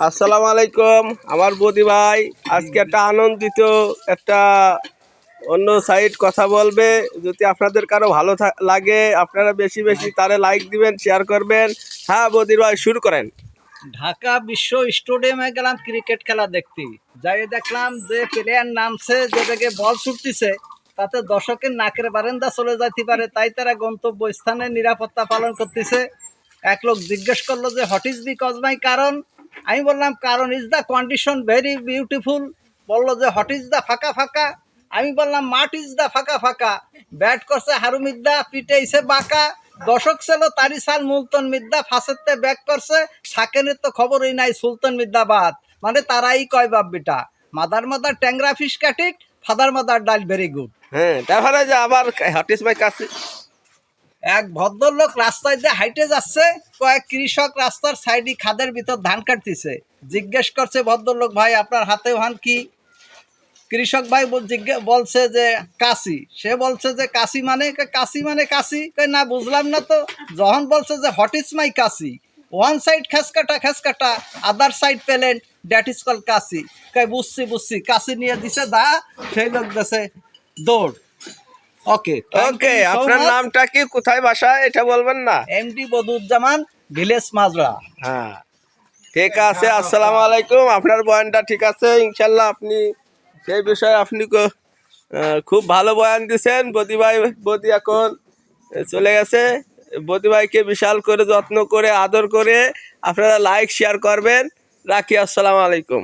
আসসালামু আলাইকুম আমার বদি ভাই আজকে একটা আনন্দিত একটা অন্য সাইড কথা বলবে। যদি আপনাদের কারো ভালো লাগে আপনারা বেশি বেশি তারে লাইক দিবেন, শেয়ার করবেন। হ্যাঁ বদির ভাই শুরু করেন। ঢাকা বিশ্ব স্টেডিয়ামে গেলাম ক্রিকেট খেলা দেখতে, যাই দেখলাম যে প্লেয়ার নামছে, যেটাকে বল ছুটতেছে তাতে দর্শকের নাকের বারান্দা চলে যাইতে পারে, তাই তারা গন্তব্য স্থানে নিরাপত্তা পালন করতেছে। এক লোক জিজ্ঞেস করলো যে হোয়াট ইজ বিকজ মাই কারণ। আমি বললাম কারণ is the condition very beautiful. বললো যে হোয়াট ইজ দ্য ফাঁকা ফাঁকা। আমি বললাম মাঠ ইজ দ্য ফাঁকা ফাঁকা। ব্যাট করছে হারুমিদ্দা, পিটেইছে বাঁকা। দর্শক ছিল তারি সাল মুলতন মিদ্যা, ফাঁসেতে ব্যাক করছে সাকেনের তো খবরই নাই সুলতান মিদ্যাবাদ। মানে তারাই কয় বাপ বেটা, মাদার মাদার ট্যাংরা ফিশ কাটিক, ফাদার মাদার ডাল ভেরি গুড। হ্যাঁ তারপরে যে আবার হাটিস ভাই কাছে এক ভদ্রলোক রাস্তায় দিয়ে হাইটে যাচ্ছে, কয়েক কৃষক রাস্তার সাইডে খাদের ভিতর ধান কাটতেছে। জিজ্ঞেস করছে ভদ্রলোক, ভাই আপনার হাতে ধান কি? কৃষক ভাই বলছে যে কাশি। সে বলছে যে কাশি মানে কাশি না বুঝলাম না তো। যখন বলছে যে হোয়াট ইজ মাই কাশি, ওয়ান সাইড খেসকাটা আদার সাইড পেলেন, দ্যাট ইজ কল কাশি। বুঝছি কাশি নিয়ে দিছে দা, সেই লোক দেশে দৌড়। ওকে ওকে, আপনার নামটা কি, কোথায় বাসা এটা বলবেন না? এমডি বদুজ্জামান, ভিলেজ মাজরা। হ্যাঁ ঠিক আছে। আসসালামু আলাইকুম। আপনার বয়ানটা ঠিক আছে ইনশাল্লাহ। আপনি সেই বিষয়ে আপনি খুব ভালো বয়ান দিচ্ছেন। বদি এখন চলে গেছে। বদি ভাইকে বিশাল করে যত্ন করে আদর করে আপনারা লাইক শেয়ার করবেন। রাখি। আসসালামু আলাইকুম।